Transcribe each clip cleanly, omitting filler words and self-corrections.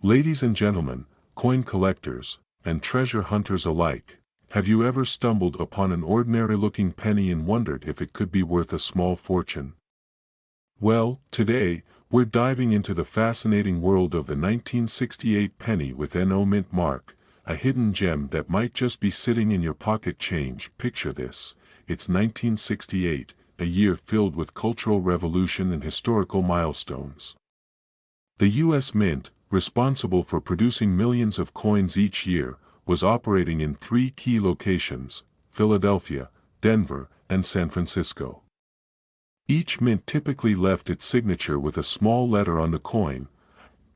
Ladies and gentlemen, coin collectors, and treasure hunters alike, have you ever stumbled upon an ordinary-looking penny and wondered if it could be worth a small fortune? Well, today, we're diving into the fascinating world of the 1968 penny with NO mint mark, a hidden gem that might just be sitting in your pocket change. Picture this, it's 1968, a year filled with cultural revolution and historical milestones. The U.S. Mint, responsible for producing millions of coins each year, was operating in three key locations: Philadelphia, Denver, and San Francisco. Each mint typically left its signature with a small letter on the coin,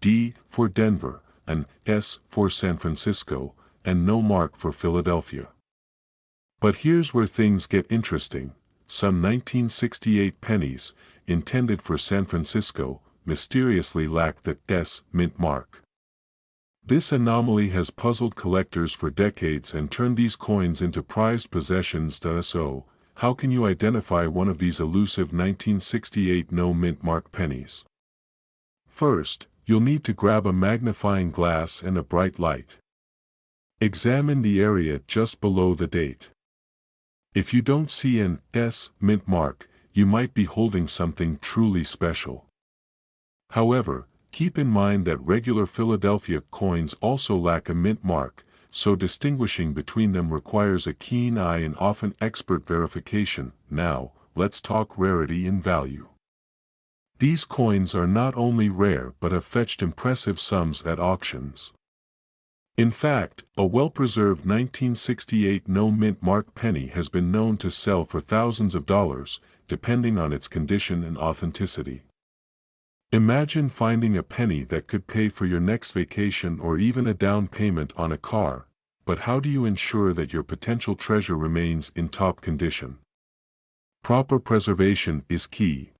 D for Denver, an S for San Francisco, and no mark for Philadelphia. But here's where things get interesting. Some 1968 pennies, intended for San Francisco, mysteriously lacked the S mint mark. This anomaly has puzzled collectors for decades and turned these coins into prized possessions. So, how can you identify one of these elusive 1968 no mint mark pennies? First, you'll need to grab a magnifying glass and a bright light. Examine the area just below the date. If you don't see an S mint mark, you might be holding something truly special. However, keep in mind that regular Philadelphia coins also lack a mint mark, so distinguishing between them requires a keen eye and often expert verification. Now, let's talk rarity and value. These coins are not only rare but have fetched impressive sums at auctions. In fact, a well-preserved 1968 no mint mark penny has been known to sell for thousands of dollars, depending on its condition and authenticity. Imagine finding a penny that could pay for your next vacation or even a down payment on a car, but how do you ensure that your potential treasure remains in top condition? Proper preservation is key.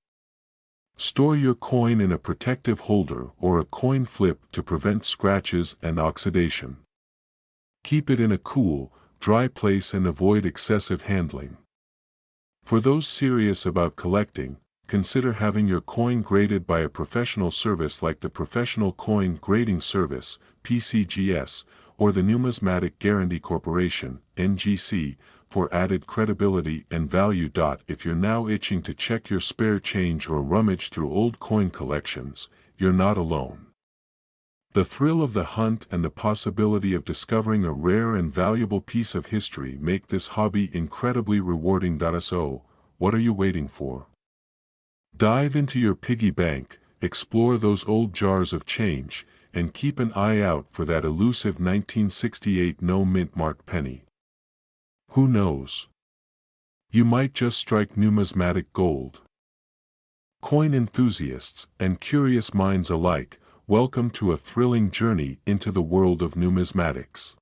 Store your coin in a protective holder or a coin flip to prevent scratches and oxidation. Keep it in a cool, dry place and avoid excessive handling. For those serious about collecting, consider having your coin graded by a professional service like the Professional Coin Grading Service, PCGS, or the Numismatic Guarantee Corporation, NGC, for added credibility and value. If you're now itching to check your spare change or rummage through old coin collections, you're not alone. The thrill of the hunt and the possibility of discovering a rare and valuable piece of history make this hobby incredibly rewarding. So, what are you waiting for? Dive into your piggy bank, explore those old jars of change, and keep an eye out for that elusive 1968 no mint mark penny. Who knows? You might just strike numismatic gold. Coin enthusiasts and curious minds alike, welcome to a thrilling journey into the world of numismatics.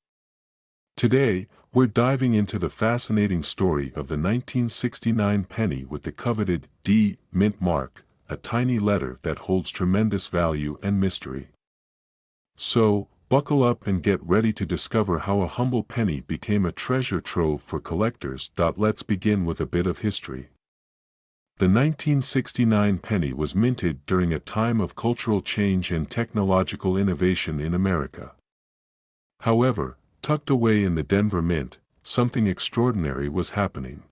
Today, we're diving into the fascinating story of the 1969 penny with the coveted D mint mark, a tiny letter that holds tremendous value and mystery. So, buckle up and get ready to discover how a humble penny became a treasure trove for collectors. Let's begin with a bit of history. The 1969 penny was minted during a time of cultural change and technological innovation in America. However, tucked away in the Denver Mint, something extraordinary was happening.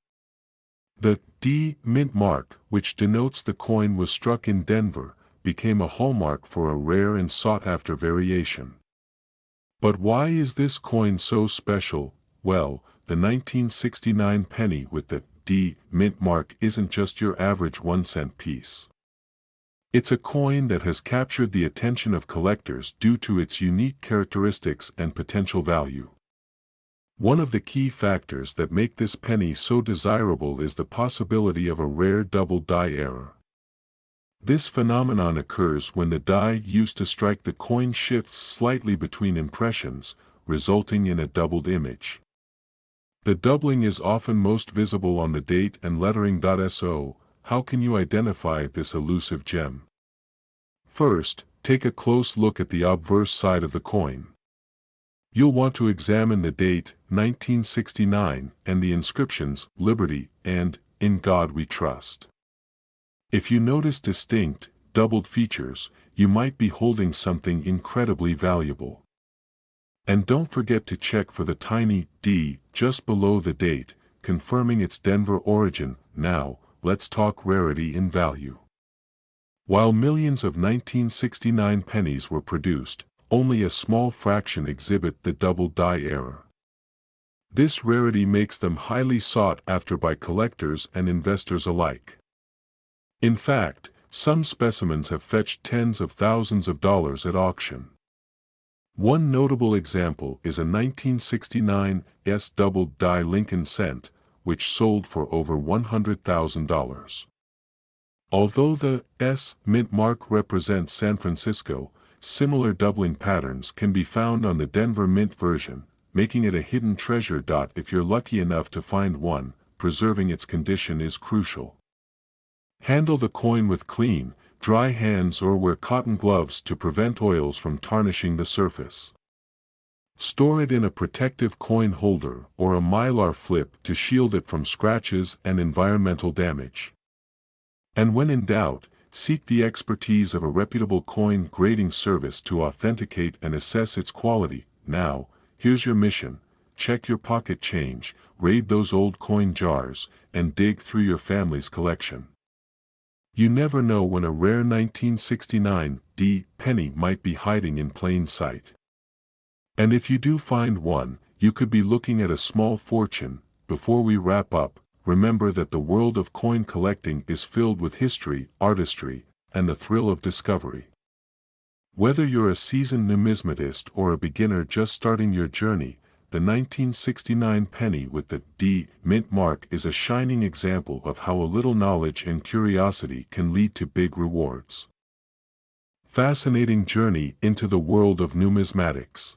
The D mint mark, which denotes the coin was struck in Denver, became a hallmark for a rare and sought-after variation. But why is this coin so special? Well, the 1969 penny with the D mint mark isn't just your average 1-cent piece. It's a coin that has captured the attention of collectors due to its unique characteristics and potential value. One of the key factors that make this penny so desirable is the possibility of a rare double die error. This phenomenon occurs when the die used to strike the coin shifts slightly between impressions, resulting in a doubled image. The doubling is often most visible on the date and lettering. So, how can you identify this elusive gem? First, take a close look at the obverse side of the coin. You'll want to examine the date, 1969, and the inscriptions, Liberty, and, In God We Trust. If you notice distinct, doubled features, you might be holding something incredibly valuable. And don't forget to check for the tiny D just below the date, confirming its Denver origin. Now, let's talk rarity in value. While millions of 1969 pennies were produced, only a small fraction exhibit the double die error. This rarity makes them highly sought after by collectors and investors alike. In fact, some specimens have fetched tens of thousands of dollars at auction. One notable example is a 1969 S double die Lincolne cent, which sold for over $100,000. Although the S mint mark represents San Francisco, similar doubling patterns can be found on the Denver mint version, making it a hidden treasure. If you're lucky enough to find one, preserving its condition is crucial. Handle the coin with clean, dry hands or wear cotton gloves to prevent oils from tarnishing the surface. Store it in a protective coin holder or a mylar flip to shield it from scratches and environmental damage. And when in doubt, seek the expertise of a reputable coin grading service to authenticate and assess its quality. Now, here's your mission: check your pocket change, raid those old coin jars, and dig through your family's collection. You never know when a rare 1969 D penny might be hiding in plain sight. And if you do find one, you could be looking at a small fortune. Before we wrap up, remember that the world of coin collecting is filled with history, artistry, and the thrill of discovery. Whether you're a seasoned numismatist or a beginner just starting your journey, the 1969 penny with the D mint mark is a shining example of how a little knowledge and curiosity can lead to big rewards. Fascinating journey into the world of numismatics.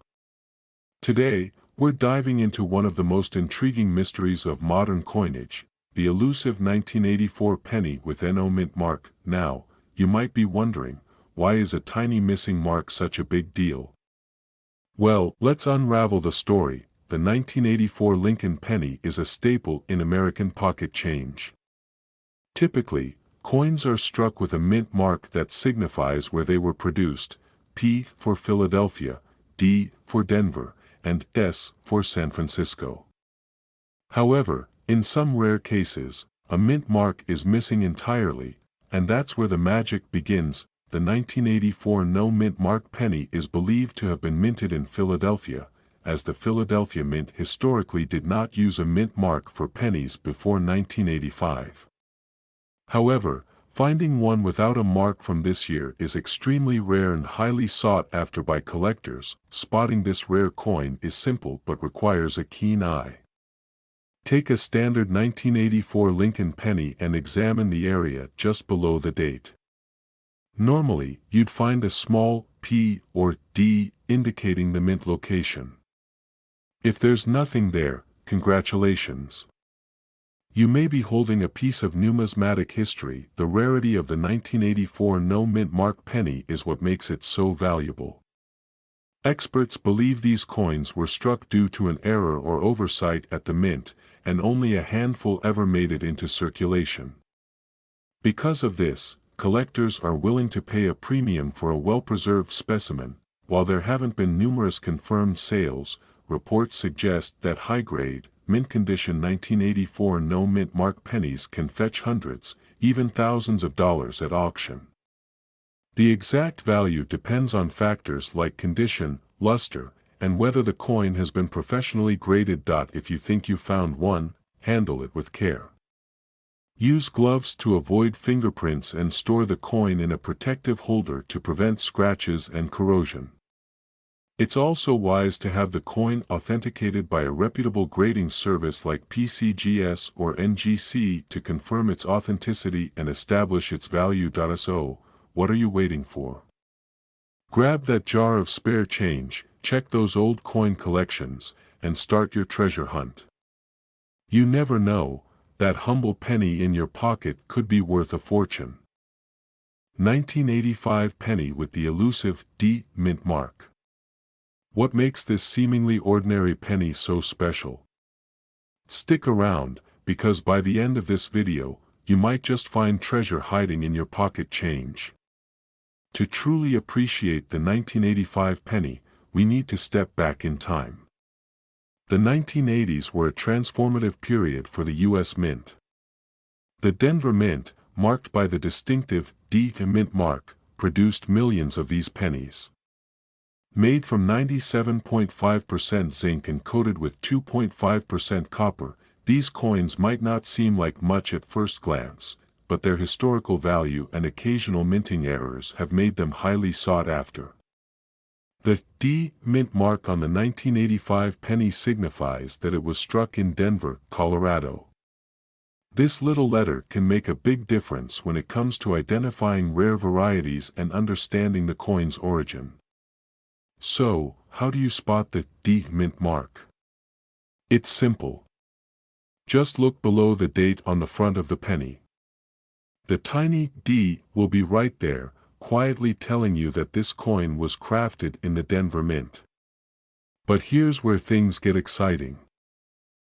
Today, we're diving into one of the most intriguing mysteries of modern coinage, the elusive 1984 penny with NO mint mark. Now, you might be wondering, why is a tiny missing mark such a big deal? Well, let's unravel the story. The 1984 Lincolne penny is a staple in American pocket change. Typically, coins are struck with a mint mark that signifies where they were produced: P for Philadelphia, D for Denver, and S for San Francisco. However, in some rare cases, a mint mark is missing entirely, and that's where the magic begins. The 1984 no mint mark penny is believed to have been minted in Philadelphia, as the Philadelphia Mint historically did not use a mint mark for pennies before 1985. However, finding one without a mark from this year is extremely rare and highly sought after by collectors. Spotting this rare coin is simple but requires a keen eye. Take a standard 1984 Lincolne penny and examine the area just below the date. Normally, you'd find a small P or D indicating the mint location. If there's nothing there, congratulations. You may be holding a piece of numismatic history. The rarity of the 1984 no mint mark penny is what makes it so valuable. Experts believe these coins were struck due to an error or oversight at the mint, and only a handful ever made it into circulation. Because of this, collectors are willing to pay a premium for a well-preserved specimen. While there haven't been numerous confirmed sales, reports suggest that high-grade, mint-condition 1984 no mint mark pennies can fetch hundreds, even thousands of dollars at auction. The exact value depends on factors like condition, luster, and whether the coin has been professionally graded. If you think you found one, handle it with care. Use gloves to avoid fingerprints and store the coin in a protective holder to prevent scratches and corrosion. It's also wise to have the coin authenticated by a reputable grading service like PCGS or NGC to confirm its authenticity and establish its value. So, what are you waiting for? Grab that jar of spare change, check those old coin collections, and start your treasure hunt. You never know, that humble penny in your pocket could be worth a fortune. 1985 penny with the elusive D mint mark. What makes this seemingly ordinary penny so special? Stick around, because by the end of this video, you might just find treasure hiding in your pocket change. To truly appreciate the 1985 penny, we need to step back in time. The 1980s were a transformative period for the U.S. Mint. The Denver Mint, marked by the distinctive D Mint mark, produced millions of these pennies. Made from 97.5% zinc and coated with 2.5% copper, these coins might not seem like much at first glance, but their historical value and occasional minting errors have made them highly sought after. The D Mint mark on the 1985 penny signifies that it was struck in Denver, Colorado. This little letter can make a big difference when it comes to identifying rare varieties and understanding the coin's origin. So, how do you spot the D Mint mark? It's simple. Just look below the date on the front of the penny. The tiny D will be right there, quietly telling you that this coin was crafted in the Denver Mint. But here's where things get exciting.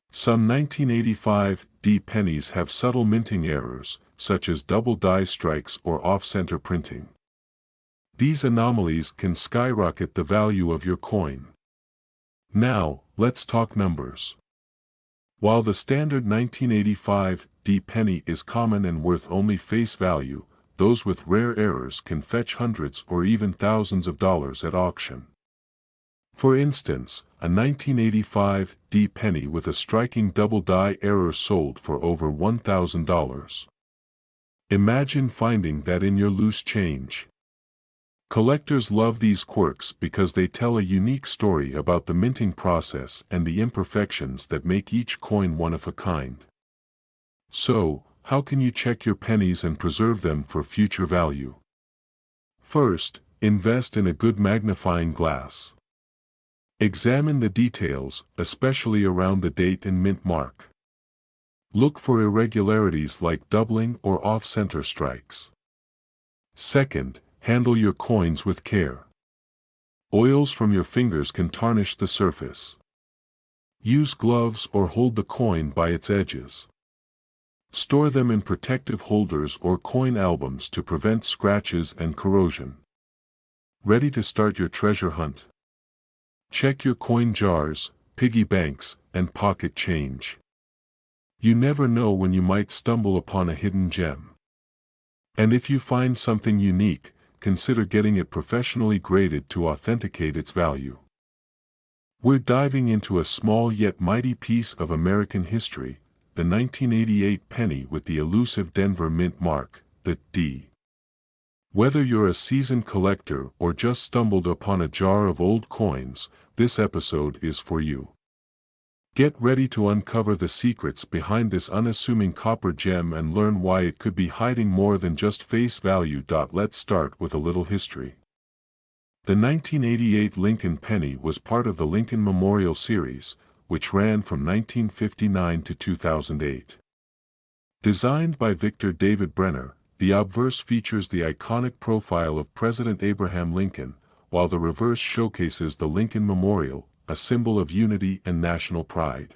Some 1985 D pennies have subtle minting errors, such as double die strikes or off-center printing. These anomalies can skyrocket the value of your coin. Now, let's talk numbers. While the standard 1985 D penny is common and worth only face value, those with rare errors can fetch hundreds or even thousands of dollars at auction. For instance, a 1985 D penny with a striking double die error sold for over $1,000. Imagine finding that in your loose change. Collectors love these quirks because they tell a unique story about the minting process and the imperfections that make each coin one of a kind. So, how can you check your pennies and preserve them for future value? First, invest in a good magnifying glass. Examine the details, especially around the date and mint mark. Look for irregularities like doubling or off-center strikes. Second, handle your coins with care. Oils from your fingers can tarnish the surface. Use gloves or hold the coin by its edges. Store them in protective holders or coin albums to prevent scratches and corrosion. Ready to start your treasure hunt? Check your coin jars, piggy banks, and pocket change. You never know when you might stumble upon a hidden gem. And if you find something unique, consider getting it professionally graded to authenticate its value. We're diving into a small yet mighty piece of American history, the 1988 penny with the elusive Denver Mint mark, the D. Whether you're a seasoned collector or just stumbled upon a jar of old coins, this episode is for you. Get ready to uncover the secrets behind this unassuming copper gem and learn why it could be hiding more than just face value. Let's start with a little history. The 1988 Lincolne Penny was part of the Lincoln Memorial Series, which ran from 1959 to 2008. Designed by Victor David Brenner, the obverse features the iconic profile of President Abraham Lincoln, while the reverse showcases the Lincoln Memorial, a symbol of unity and national pride.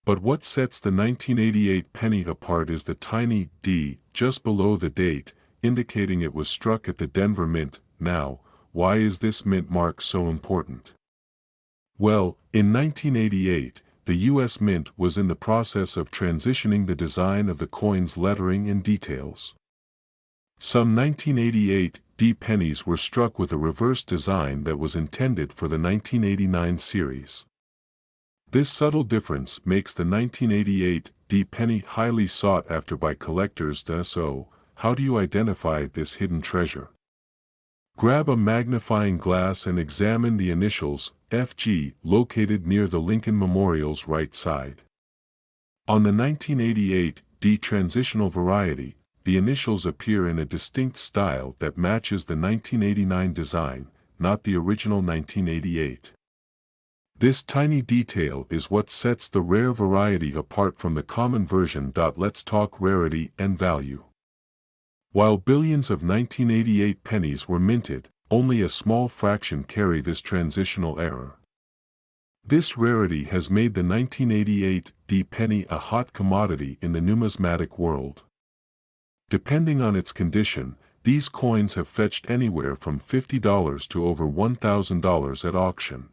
But what sets the 1988 penny apart is the tiny D just below the date, indicating it was struck at the Denver Mint. Now, why is this mint mark so important? Well, in 1988, the U.S. Mint was in the process of transitioning the design of the coin's lettering and details. Some 1988 D pennies were struck with a reverse design that was intended for the 1989 series. This subtle difference makes the 1988 D penny highly sought after by collectors. So, how do you identify this hidden treasure? Grab a magnifying glass and examine the initials, FG, located near the Lincoln Memorial's right side. On the 1988 D transitional variety, the initials appear in a distinct style that matches the 1989 design, not the original 1988. This tiny detail is what sets the rare variety apart from the common version. Let's talk rarity and value. While billions of 1988 pennies were minted, only a small fraction carry this transitional error. This rarity has made the 1988 D penny a hot commodity in the numismatic world. Depending on its condition, These coins have fetched anywhere from $50 to over $1,000 at auction.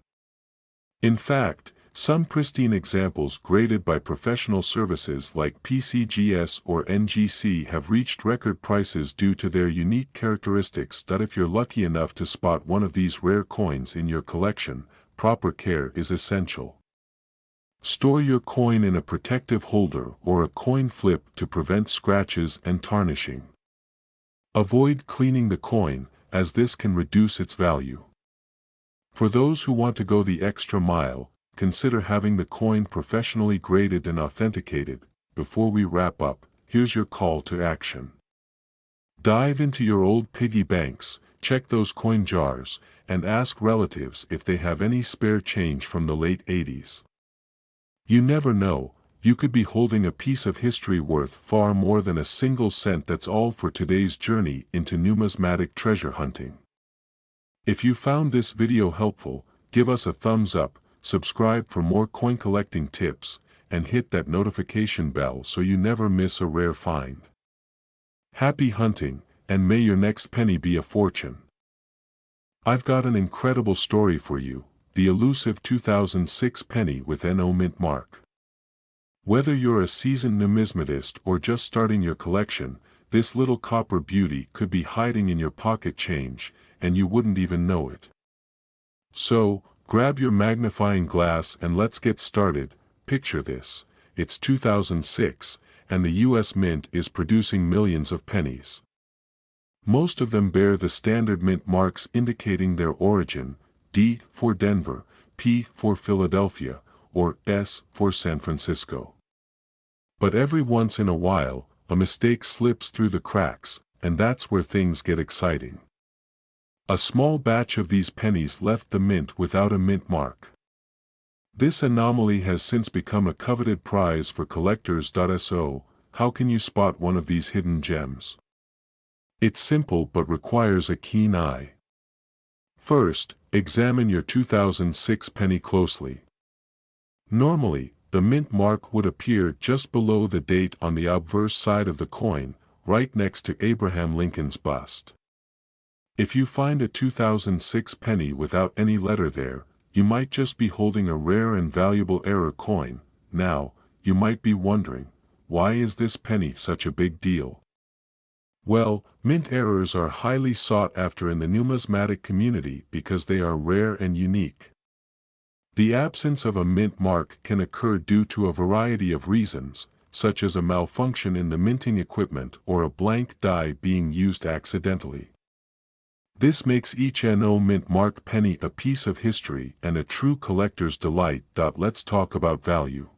In fact, some pristine examples graded by professional services like PCGS or NGC have reached record prices due to their unique characteristics. If you're lucky enough to spot one of these rare coins in your collection, proper care is essential. Store your coin in a protective holder or a coin flip to prevent scratches and tarnishing. Avoid cleaning the coin, as this can reduce its value. For those who want to go the extra mile, consider having the coin professionally graded and authenticated. Before we wrap up, here's your call to action. Dive into your old piggy banks, check those coin jars, and ask relatives if they have any spare change from the late 80s. You never know, you could be holding a piece of history worth far more than a single cent. That's all for today's journey into numismatic treasure hunting. If you found this video helpful, give us a thumbs up, subscribe for more coin collecting tips, and hit that notification bell so you never miss a rare find. Happy hunting, and may your next penny be a fortune. I've got an incredible story for you, the elusive 2006 penny with NO mint mark. Whether you're a seasoned numismatist or just starting your collection, this little copper beauty could be hiding in your pocket change, and you wouldn't even know it. So, grab your magnifying glass and let's get started. Picture this, it's 2006, and the US Mint is producing millions of pennies. Most of them bear the standard mint marks indicating their origin, D for Denver, P for Philadelphia, or S for San Francisco. But every once in a while, a mistake slips through the cracks, and that's where things get exciting. A small batch of these pennies left the mint without a mint mark. This anomaly has since become a coveted prize for collectors. So, how can you spot one of these hidden gems? It's simple but requires a keen eye. First, examine your 2006 penny closely. Normally, the mint mark would appear just below the date on the obverse side of the coin, right next to Abraham Lincoln's bust. If you find a 2006 penny without any letter there, you might just be holding a rare and valuable error coin. Now, you might be wondering, why is this penny such a big deal? Well, mint errors are highly sought after in the numismatic community because they are rare and unique. The absence of a mint mark can occur due to a variety of reasons, such as a malfunction in the minting equipment or a blank die being used accidentally. This makes each NO mint mark penny a piece of history and a true collector's delight. Let's talk about value.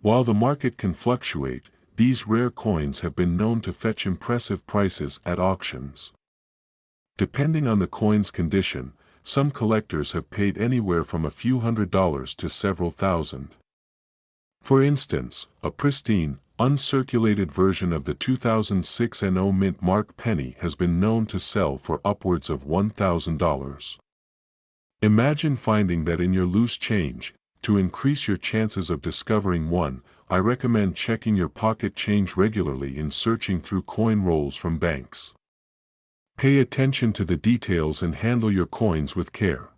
While the market can fluctuate, these rare coins have been known to fetch impressive prices at auctions. Depending on the coin's condition, some collectors have paid anywhere from a few $100s to several thousand. For instance, a pristine, uncirculated version of the 2006 NO mint mark penny has been known to sell for upwards of $1,000. Imagine finding that in your loose change. To increase your chances of discovering one, I recommend checking your pocket change regularly in searching through coin rolls from banks. Pay attention to the details and handle your coins with care.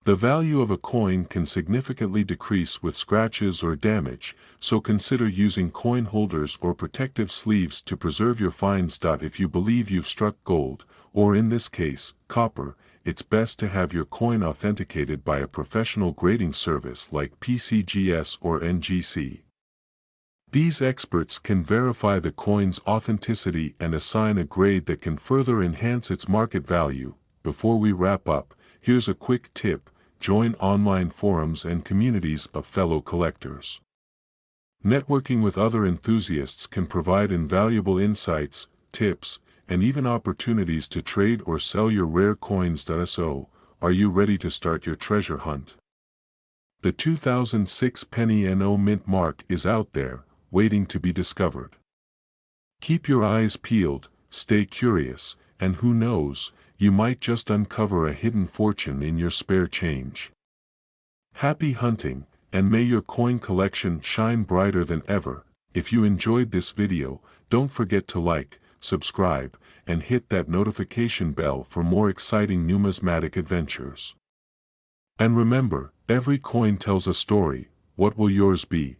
The value of a coin can significantly decrease with scratches or damage, so consider using coin holders or protective sleeves to preserve your finds. If you believe you've struck gold, or in this case, copper, it's best to have your coin authenticated by a professional grading service like PCGS or NGC. These experts can verify the coin's authenticity and assign a grade that can further enhance its market value. Before we wrap up, here's a quick tip: join online forums and communities of fellow collectors. Networking with other enthusiasts can provide invaluable insights, tips, and even opportunities to trade or sell your rare coins. So, are you ready to start your treasure hunt? The 2006 penny NO mint mark is out there, waiting to be discovered. Keep your eyes peeled, stay curious, and who knows, you might just uncover a hidden fortune in your spare change. Happy hunting, and may your coin collection shine brighter than ever. If you enjoyed this video, don't forget to like, subscribe, and hit that notification bell for more exciting numismatic adventures. And remember, every coin tells a story. What will yours be?